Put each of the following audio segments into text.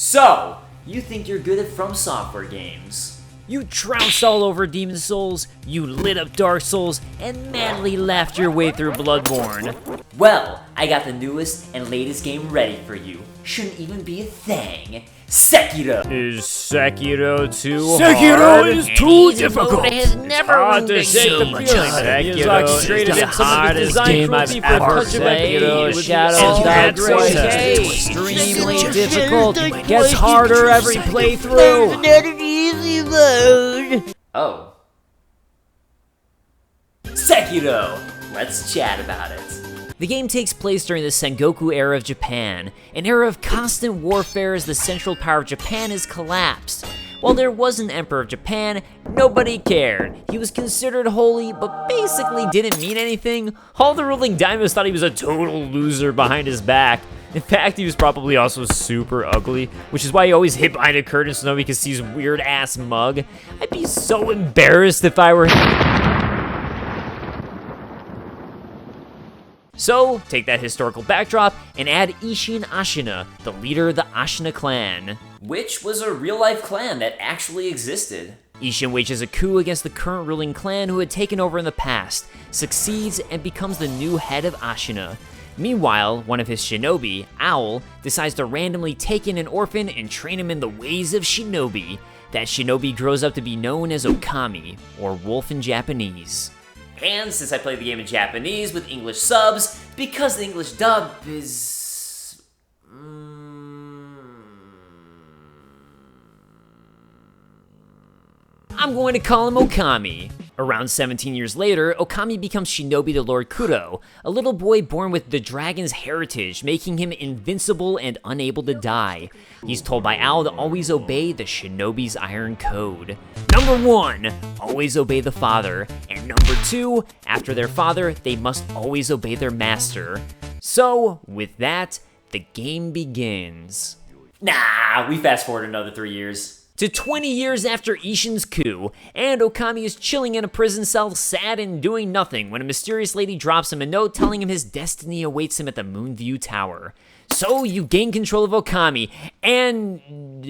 So, you think you're good at FromSoftware games. You trounced all over Demon Souls, you lit up Dark Souls, and madly laughed your way through Bloodborne. Well, I got the newest and latest game ready for you. Shouldn't even be a thing. Sekiro! Is Sekiro too Sekiro hard? is too difficult. It has never hard to been shake the so feeling. Sekiro Orchestrated is in the some of the hardest design game I've cruelty for ever touch of played. Sekiro Shadow Shadow Dog Dog extremely difficult. Gets harder every playthrough. Not an easy mode. Oh. Sekiro! Let's chat about it. The game takes place during the Sengoku era of Japan, an era of constant warfare as the central power of Japan has collapsed. While there was an emperor of Japan, nobody cared. He was considered holy, but basically didn't mean anything. All the ruling daimyos thought he was a total loser behind his back. In fact, he was probably also super ugly, which is why he always hid behind a curtain so nobody could see his weird-ass mug. I'd be so embarrassed if I were him. So, take that historical backdrop and add Ishin Ashina, the leader of the Ashina clan. Which was a real-life clan that actually existed. Ishin wages a coup against the current ruling clan who had taken over in the past, succeeds, and becomes the new head of Ashina. Meanwhile, one of his shinobi, Owl, decides to randomly take in an orphan and train him in the ways of shinobi. That shinobi grows up to be known as Okami, or wolf in Japanese. And since I played the game in Japanese with English subs, because the English dub is... I'm going to call him Okami. Around 17 years later, Okami becomes shinobi to Lord Kuro, a little boy born with the dragon's heritage, making him invincible and unable to die. He's told by Owl to always obey the shinobi's iron code. Number 1, always obey the father. And number 2, after their father, they must always obey their master. So, with that, the game begins. Nah, we fast forward another 3 years. To 20 years after Ishin's coup, and Okami is chilling in a prison cell, sad and doing nothing, when a mysterious lady drops him a note telling him his destiny awaits him at the Moonview Tower. So you gain control of Okami, and...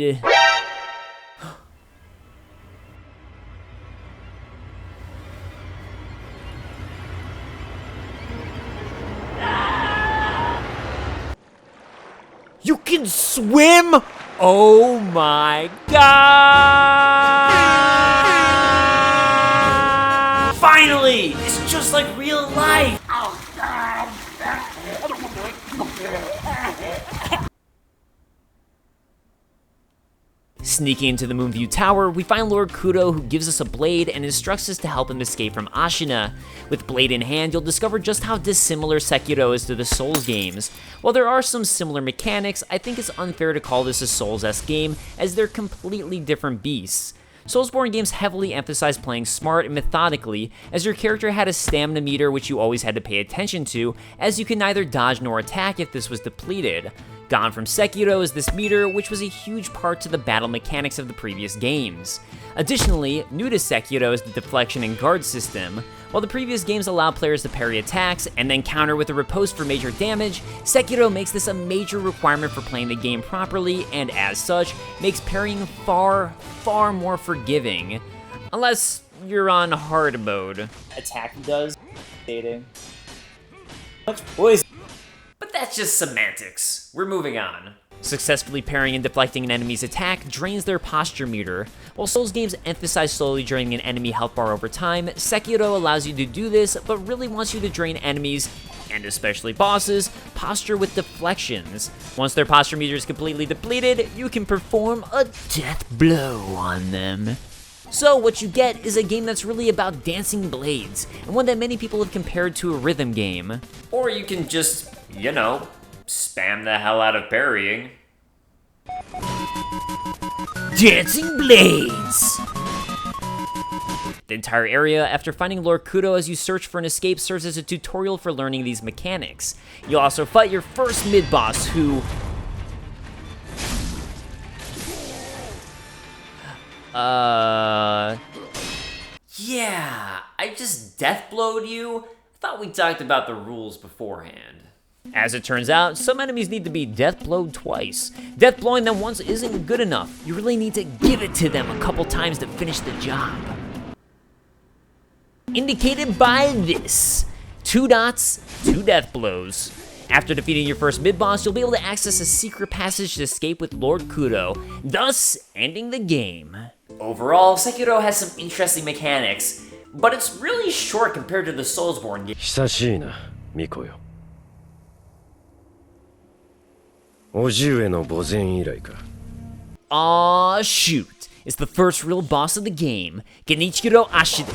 You can swim? Oh my god! Finally! It's just like real life! Sneaking into the Moonview Tower, we find Lord Kuro, who gives us a blade and instructs us to help him escape from Ashina. With blade in hand, you'll discover just how dissimilar Sekiro is to the Souls games. While there are some similar mechanics, I think it's unfair to call this a Souls-esque game, as they're completely different beasts. Soulsborne games heavily emphasize playing smart and methodically, as your character had a stamina meter which you always had to pay attention to, as you could neither dodge nor attack if this was depleted. Gone from Sekiro is this meter, which was a huge part to the battle mechanics of the previous games. Additionally, new to Sekiro is the deflection and guard system. While the previous games allowed players to parry attacks and then counter with a riposte for major damage, Sekiro makes this a major requirement for playing the game properly, and as such, makes parrying far, far more forgiving. Unless you're on hard mode. Attack does. Dating. Much poison. But that's just semantics. We're moving on. Successfully parrying and deflecting an enemy's attack drains their posture meter. While Souls games emphasize slowly draining an enemy health bar over time, Sekiro allows you to do this, but really wants you to drain enemies, and especially bosses, posture with deflections. Once their posture meter is completely depleted, you can perform a death blow on them. So what you get is a game that's really about dancing blades, and one that many people have compared to a rhythm game. Or you can just, you know, spam the hell out of parrying. Dancing blades! The entire area, after finding Lord Kuro as you search for an escape, serves as a tutorial for learning these mechanics. You'll also fight your first mid-boss who... Yeah, I just deathblowed you. Thought we talked about the rules beforehand. As it turns out, some enemies need to be death-blowed twice. Death-blowing them once isn't good enough. You really need to give it to them a couple times to finish the job. Indicated by this. 2 dots, 2 death blows. After defeating your first mid-boss, you'll be able to access a secret passage to escape with Lord Kudo, thus ending the game. Overall, Sekiro has some interesting mechanics, but it's really short compared to the Soulsborne game. 久しいな、ミコよ。おじ上の墓前以来か。Aw, shoot. It's the first real boss of the game, Genichiro Ashina.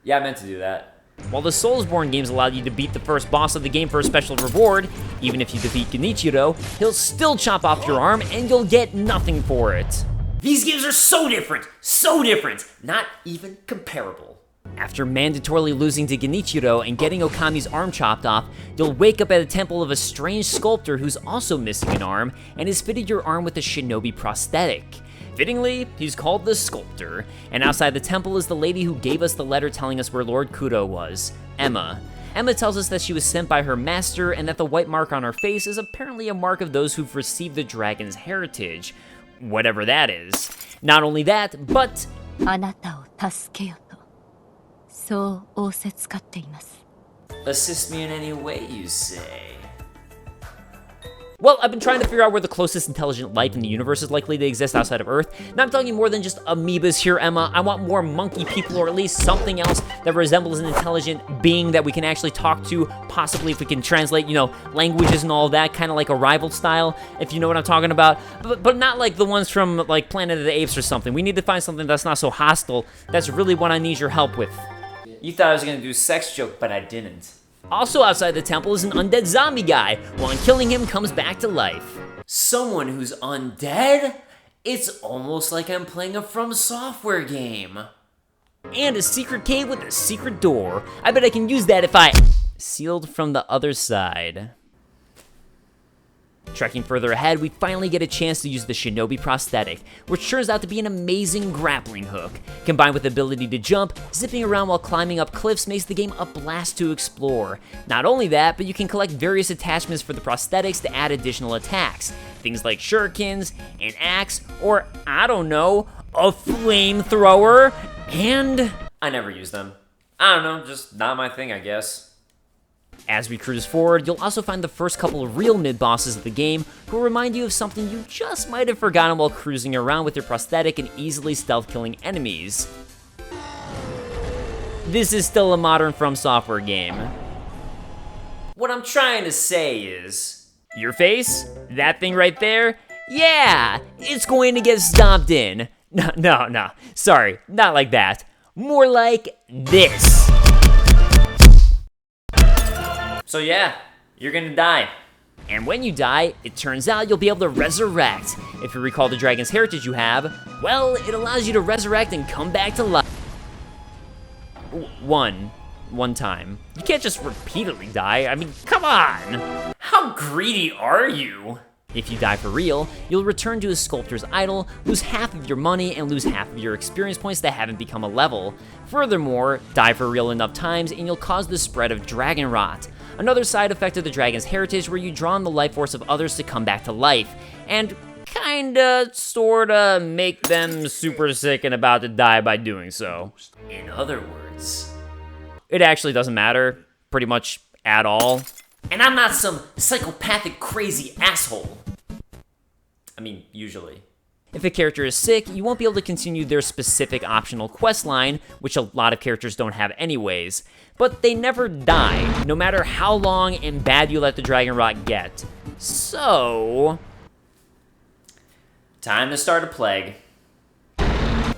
Yeah, I meant to do that. While the Soulsborne games allowed you to beat the first boss of the game for a special reward, even if you defeat Genichiro, he'll still chop off your arm and you'll get nothing for it. These games are so different, not even comparable. After mandatorily losing to Genichiro and getting Okami's arm chopped off, you'll wake up at a temple of a strange sculptor who's also missing an arm and has fitted your arm with a shinobi prosthetic. Fittingly, he's called the Sculptor, and outside the temple is the lady who gave us the letter telling us where Lord Kudo was, Emma. Emma tells us that she was sent by her master and that the white mark on her face is apparently a mark of those who've received the dragon's heritage, whatever that is. Not only that, but あなたを助けよと、そう仰せつかっています。 Assist me in any way, you say? well, I've been trying to figure out where the closest intelligent life in the universe is likely to exist outside of Earth. Now I'm telling you more than just amoebas here, Emma. I want more monkey people, or at least something else that resembles an intelligent being that we can actually talk to, possibly if we can translate, you know, languages and all that, kind of like a rival style, if you know what I'm talking about. But not like the ones from, like, Planet of the Apes or something. We need to find something that's not so hostile. That's really what I need your help with. You thought I was gonna do a sex joke, but I didn't. Also outside the temple is an undead zombie guy, who on killing him comes back to life. Someone who's undead? It's almost like I'm playing a FromSoftware game. And a secret cave with a secret door. I bet I can use that if I... sealed from the other side. Trekking further ahead, we finally get a chance to use the shinobi prosthetic, which turns out to be an amazing grappling hook. Combined with the ability to jump, zipping around while climbing up cliffs makes the game a blast to explore. Not only that, but you can collect various attachments for the prosthetics to add additional attacks. Things like shurikens, an axe, or, I don't know, a flamethrower, and... I never use them. I don't know, just not my thing, I guess. As we cruise forward, you'll also find the first couple of real mid-bosses of the game who will remind you of something you just might have forgotten while cruising around with your prosthetic and easily stealth-killing enemies. This is still a modern FromSoftware game. What I'm trying to say is... Your face? That thing right there? Yeah! It's going to get stomped in. No. Sorry, not like that. More like this. So yeah, you're gonna die. And when you die, it turns out you'll be able to resurrect. If you recall the dragon's heritage you have, well, it allows you to resurrect and come back to life. One time. You can't just repeatedly die. I mean, come on! How greedy are you? If you die for real, you'll return to a sculptor's idol, lose half of your money, and lose half of your experience points that haven't become a level. Furthermore, die for real enough times and you'll cause the spread of dragon rot. Another side effect of the dragon's heritage where you draw on the life force of others to come back to life, and kinda, sorta, make them super sick and about to die by doing so. In other words... It actually doesn't matter, pretty much at all. And I'm not some psychopathic crazy asshole. I mean, usually. If a character is sick, you won't be able to continue their specific optional quest line, which a lot of characters don't have anyways. But they never die, no matter how long and bad you let the dragon rot get. So... time to start a plague.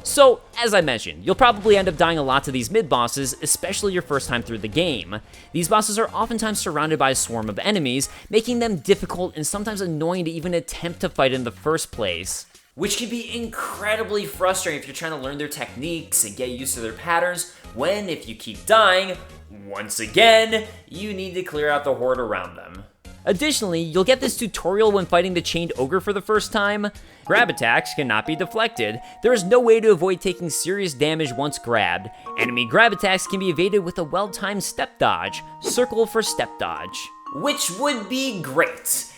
So, as I mentioned, you'll probably end up dying a lot to these mid-bosses, especially your first time through the game. These bosses are oftentimes surrounded by a swarm of enemies, making them difficult and sometimes annoying to even attempt to fight in the first place. Which can be incredibly frustrating if you're trying to learn their techniques and get used to their patterns, when if you keep dying, once again, you need to clear out the horde around them. Additionally, you'll get this tutorial when fighting the chained ogre for the first time. Grab attacks cannot be deflected. There is no way to avoid taking serious damage once grabbed. Enemy grab attacks can be evaded with a well-timed step dodge. Circle for step dodge. Which would be great.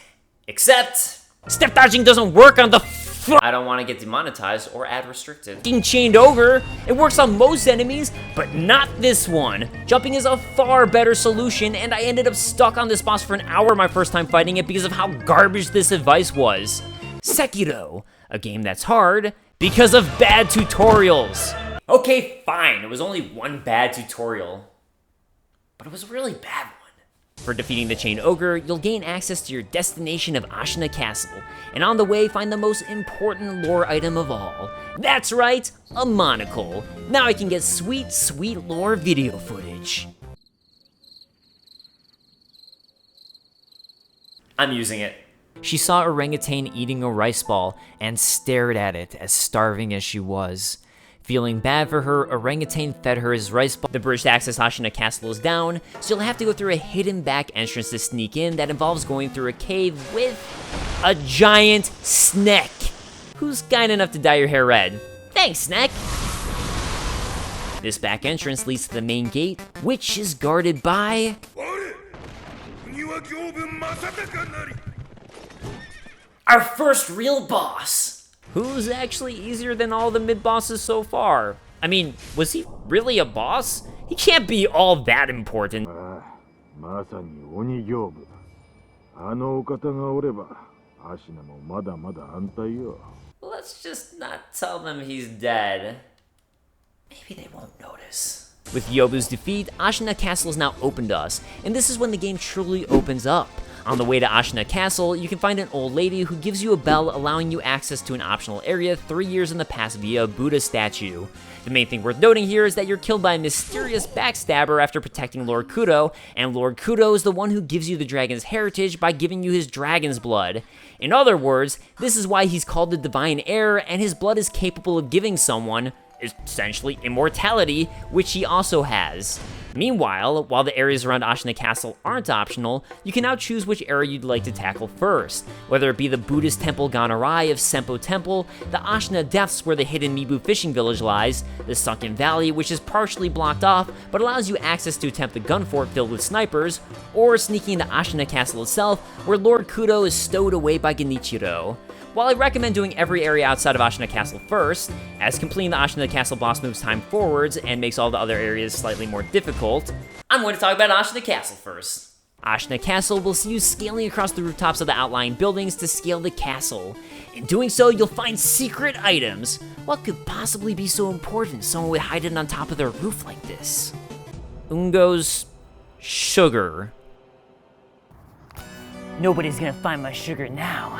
Except, Step dodging doesn't work on the I don't want to get demonetized or ad restricted. fucking chained ogre. It works on most enemies, but not this one. Jumping is a far better solution, and I ended up stuck on this boss for an hour my first time fighting it because of how garbage this advice was. Sekiro, a game that's hard because of bad tutorials. Okay, fine. It was only one bad tutorial. But it was a really bad one. For defeating the chained ogre, you'll gain access to your destination of Ashina Castle, and on the way find the most important lore item of all. That's right, a monocle. Now I can get sweet, sweet lore video footage. I'm using it. She saw orangutan eating a rice ball and stared at it as starving as she was. Feeling bad for her, orangutan fed her his rice ball. The bridge to access Ashina Castle is down, so you'll have to go through a hidden back entrance to sneak in that involves going through a cave with a giant snake. Who's kind enough to dye your hair red? Thanks, Snack! This back entrance leads to the main gate, which is guarded by... Our first real boss. Who's actually easier than all the mid-bosses so far? I mean, was he really a boss? He can't be all that important. まさに鬼行部。あのお方がおれば、アシナもまだまだ安泰よ。 Let's just not tell them he's dead. Maybe they won't notice. With Yobu's defeat, Ashina Castle is now open to us, and this is when the game truly opens up. On the way to Ashina Castle, you can find an old lady who gives you a bell allowing you access to an optional area 3 years in the past via a Buddha statue. The main thing worth noting here is that you're killed by a mysterious backstabber after protecting Lord Kudo, and Lord Kudo is the one who gives you the dragon's heritage by giving you his dragon's blood. In other words, this is why he's called the Divine Heir, and his blood is capable of giving someone, essentially, immortality, which he also has. Meanwhile, while the areas around Ashina Castle aren't optional, you can now choose which area you'd like to tackle first, whether it be the Buddhist temple gone awry of Senpo Temple, the Ashina Depths where the hidden Mibu fishing village lies, the Sunken Valley which is partially blocked off but allows you access to attempt the gun fort filled with snipers, or sneaking into Ashina Castle itself where Lord Kudo is stowed away by Genichiro. While I recommend doing every area outside of Ashina Castle first, as completing the Ashina Castle boss moves time forwards and makes all the other areas slightly more difficult, I'm going to talk about Ashina Castle first. Ashina Castle will see you scaling across the rooftops of the outlying buildings to scale the castle. In doing so, you'll find secret items. What could possibly be so important someone would hide it on top of their roof like this? Ungo's sugar. Nobody's gonna find my sugar now.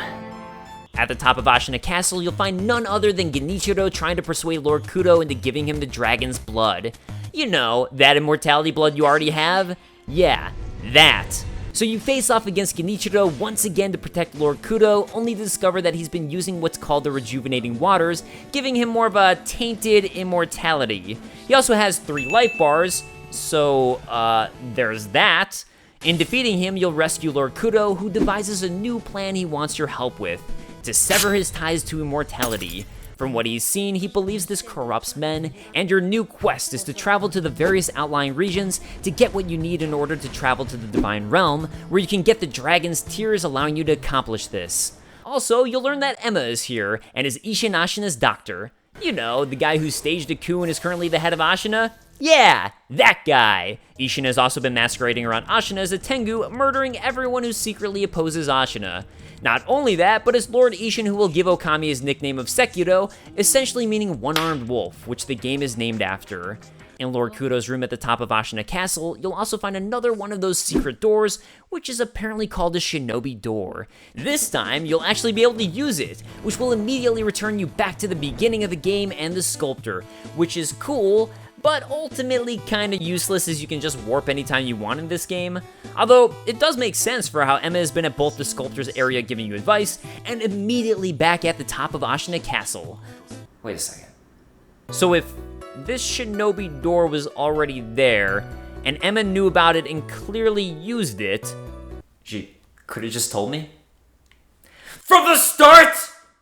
At the top of Ashina Castle, you'll find none other than Genichiro trying to persuade Lord Kudo into giving him the dragon's blood. You know, that immortality blood you already have? Yeah, that. So you face off against Genichiro once again to protect Lord Kudo, only to discover that he's been using what's called the rejuvenating waters, giving him more of a tainted immortality. He also has 3 life bars, so, there's that. In defeating him, you'll rescue Lord Kudo, who devises a new plan he wants your help with: to sever his ties to immortality. From what he's seen, he believes this corrupts men, and your new quest is to travel to the various outlying regions to get what you need in order to travel to the Divine Realm, where you can get the Dragon's Tears, allowing you to accomplish this. Also, you'll learn that Emma is here, and is Ishin Ashina's doctor. You know, the guy who staged a coup and is currently the head of Ashina? Yeah, that guy! Ishin has also been masquerading around Ashina as a Tengu, murdering everyone who secretly opposes Ashina. Not only that, but it's Lord Ishin who will give Okami his nickname of Sekiro, essentially meaning one-armed wolf, which the game is named after. In Lord Kudo's room at the top of Ashina Castle, you'll also find another one of those secret doors, which is apparently called a shinobi door. This time, you'll actually be able to use it, which will immediately return you back to the beginning of the game and the sculptor, which is cool, but ultimately kinda useless as you can just warp anytime you want in this game. Although, it does make sense for how Emma has been at both the sculptor's area giving you advice, and immediately back at the top of Ashina Castle. Wait a second. So if this shinobi door was already there, and Emma knew about it and clearly used it, She Could have just told me? From the start!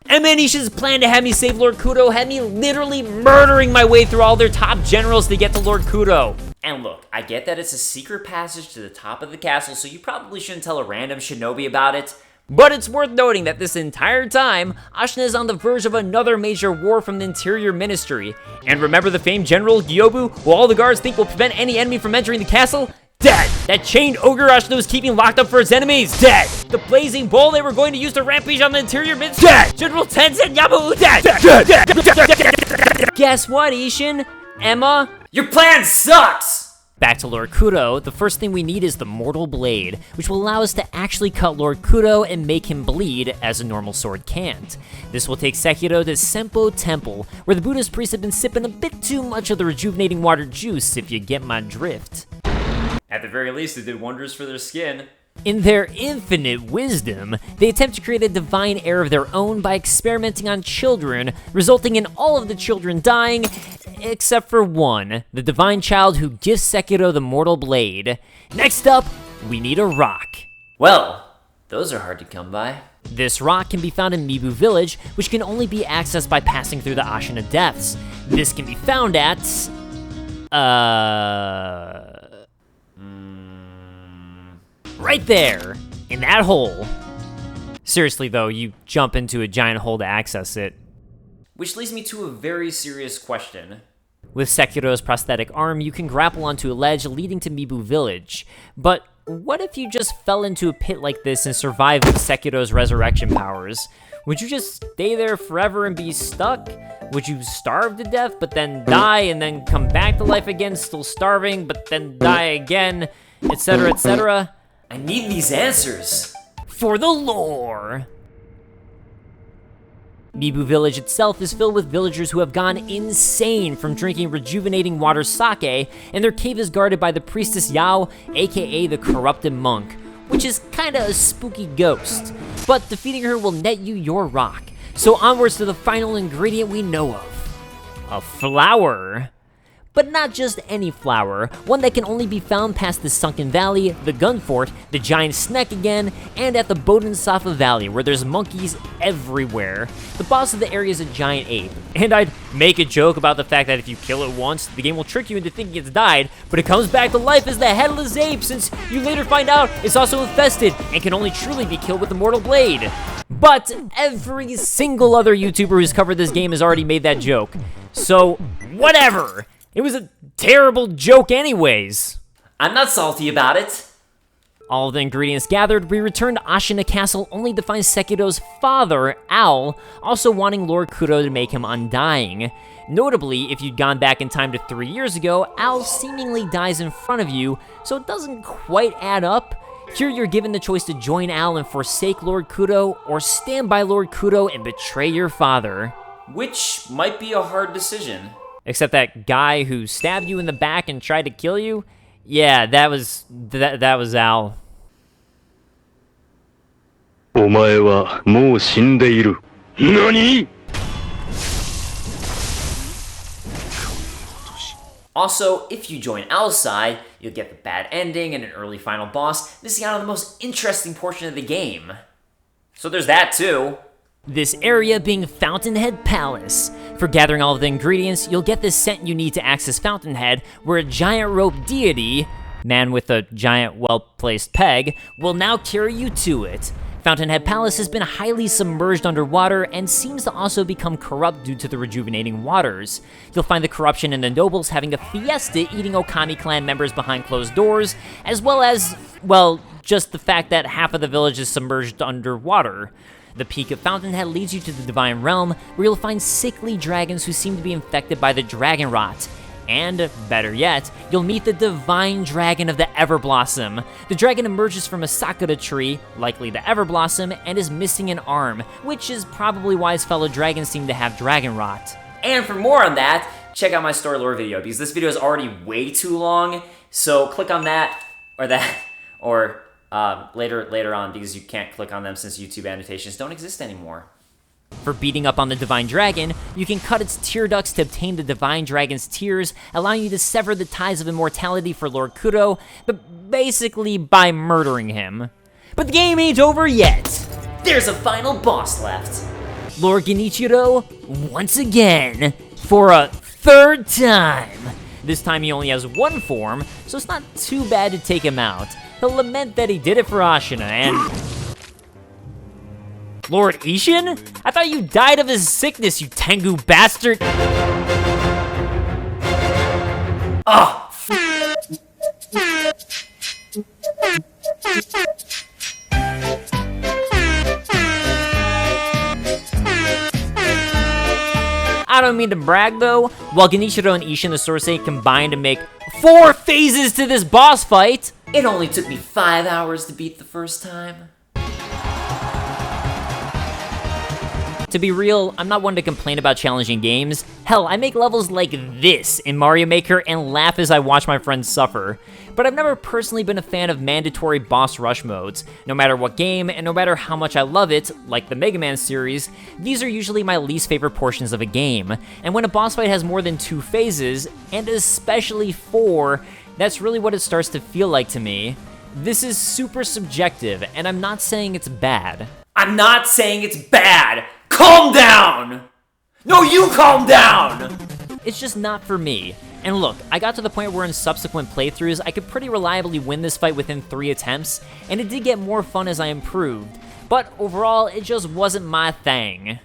And man, Ishin's plan to have me save Lord Kudo had me literally murdering my way through all their top generals to get to Lord Kudo. And look, I get that it's a secret passage to the top of the castle, so you probably shouldn't tell a random shinobi about it. But it's worth noting that this entire time, Ashina is on the verge of another major war from the Interior Ministry. And remember the famed General Gyobu, who all the guards think will prevent any enemy from entering the castle? Dead! That chained ogre Ashina was keeping locked up for its enemies? Dead! The blazing bull they were going to use to rampage on the Interior Ministry? Dead! General Tenzin Yabu? Dead! Dead! Guess what, Ishin? Emma? Your plan sucks! Back to Lord Kudo, the first thing we need is the Mortal Blade, which will allow us to actually cut Lord Kudo and make him bleed, as a normal sword can't. This will take Sekiro to Senpo Temple, where the Buddhist priests have been sipping a bit too much of the rejuvenating water juice, if you get my drift. At the very least, it did wonders for their skin. In their infinite wisdom, they attempt to create a divine heir of their own by experimenting on children, resulting in all of the children dying, except for one, the divine child who gives Sekiro the Mortal Blade. Next up, we need a rock. Well, those are hard to come by. This rock can be found in Mibu Village, which can only be accessed by passing through the Ashina Depths. This can be found at... right there, in that hole. Seriously though, you jump into a giant hole to access it. Which leads me to a very serious question. With Sekiro's prosthetic arm, you can grapple onto a ledge leading to Mibu Village. But what if you just fell into a pit like this and survived with Sekiro's resurrection powers? Would you just stay there forever and be stuck? Would you starve to death, but then die and then come back to life again, still starving, but then die again, etc., etc.? I need these answers. For the lore! Mibu Village itself is filled with villagers who have gone insane from drinking rejuvenating water sake, and their cave is guarded by the priestess Yao, aka the corrupted monk, which is kinda a spooky ghost. But defeating her will net you your rock. So onwards to the final ingredient we know of. A flower. But not just any flower, one that can only be found past the Sunken Valley, the Gun Fort, the Giant Snack again, and at the Bodhisattva Valley, where there's monkeys everywhere. The boss of the area is a giant ape, and I'd make a joke about the fact that if you kill it once, the game will trick you into thinking it's died, but it comes back to life as the Headless Ape, since you later find out it's also infested, and can only truly be killed with the Mortal Blade. But every single other YouTuber who's covered this game has already made that joke. So, whatever! It was a terrible joke anyways. I'm not salty about it. All of the ingredients gathered, we return to Ashina Castle only to find Sekiro's father, Al, also wanting Lord Kudo to make him undying. Notably, if you'd gone back in time to 3 years ago, Al seemingly dies in front of you, so it doesn't quite add up. Here you're given the choice to join Al and forsake Lord Kudo, or stand by Lord Kudo and betray your father. Which might be a hard decision. Except that guy who stabbed you in the back and tried to kill you? Yeah, that was Al. お前はもう死んでいる。何? Also, if you join Al's side, you'll get the bad ending and an early final boss, missing out on the most interesting portion of the game. So there's that too. This area being Fountainhead Palace. For gathering all of the ingredients, you'll get the scent you need to access Fountainhead, where a giant rope deity, man with a giant well-placed peg, will now carry you to it. Fountainhead Palace has been highly submerged underwater and seems to also become corrupt due to the rejuvenating waters. You'll find the corruption in the nobles having a fiesta eating Okami clan members behind closed doors, as well as, well, just the fact that half of the village is submerged underwater. The peak of Fountainhead leads you to the Divine Realm, where you'll find sickly dragons who seem to be infected by the Dragon Rot. And, better yet, you'll meet the Divine Dragon of the Everblossom. The dragon emerges from a sakura tree, likely the Everblossom, and is missing an arm, which is probably why his fellow dragons seem to have Dragon Rot. And for more on that, check out my story lore video, because this video is already way too long, so click on that, or later on, because you can't click on them since YouTube annotations don't exist anymore. For beating up on the Divine Dragon, you can cut its tear ducts to obtain the Divine Dragon's tears, allowing you to sever the ties of immortality for Lord Kudo, but basically by murdering him. But the game ain't over yet. There's a final boss left. Lord Genichiro, once again, for a third time. This time he only has one form, so it's not too bad to take him out. He'll lament that he did it for Ashina, and... Lord Ishin? I thought you died of his sickness, you Tengu bastard! Oh, I don't mean to brag though, while Genichiro and Ishin the Sorcerer combined to make 4 phases to this boss fight! it only took me 5 hours to beat the first time. To be real, I'm not one to complain about challenging games. Hell, I make levels like this in Mario Maker and laugh as I watch my friends suffer. But I've never personally been a fan of mandatory boss rush modes. No matter what game, and no matter how much I love it, like the Mega Man series, these are usually my least favorite portions of a game. And when a boss fight has more than 2 phases, and especially 4, that's really what it starts to feel like to me. This is super subjective, and I'm not saying it's bad. I'm not saying it's bad. Calm down! No, you calm down! It's just not for me. And look, I got to the point where in subsequent playthroughs, I could pretty reliably win this fight within 3 attempts, and it did get more fun as I improved. But overall, it just wasn't my thing.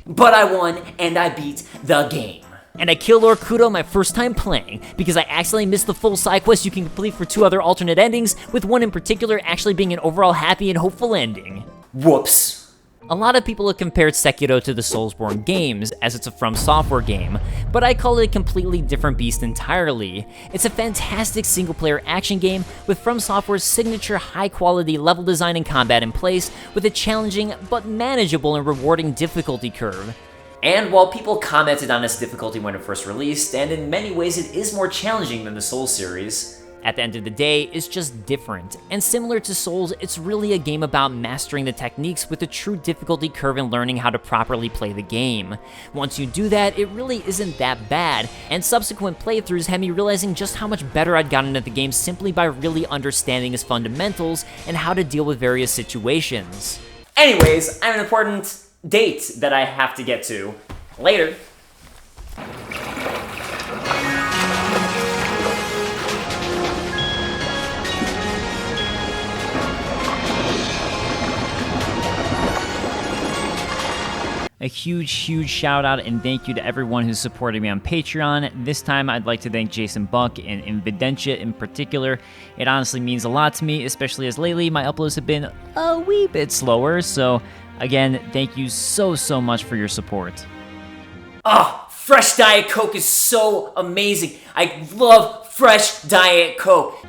But I won, and I beat the game. And I killed Lord Kudo my first time playing, because I accidentally missed the full side quest you can complete for 2 other alternate endings, with one in particular actually being an overall happy and hopeful ending. Whoops. A lot of people have compared Sekiro to the Soulsborne games, as it's a FromSoftware game, but I call it a completely different beast entirely. It's a fantastic single-player action game with FromSoftware's signature high-quality level design and combat in place, with a challenging but manageable and rewarding difficulty curve. And while people commented on its difficulty when it first released, and in many ways it is more challenging than the Souls series, at the end of the day, it's just different. And similar to Souls, it's really a game about mastering the techniques with a true difficulty curve and learning how to properly play the game. Once you do that, it really isn't that bad, and subsequent playthroughs had me realizing just how much better I'd gotten at the game simply by really understanding its fundamentals and how to deal with various situations. Anyways, I have an important date that I have to get to later. A huge shout out and thank you to everyone who's supported me on Patreon. This time I'd like to thank Jason Buck and Invidentia in particular. It honestly means a lot to me, especially as lately my uploads have been a wee bit slower, so again, thank you so much for your support. Oh, fresh Diet Coke is so amazing. I love fresh Diet Coke.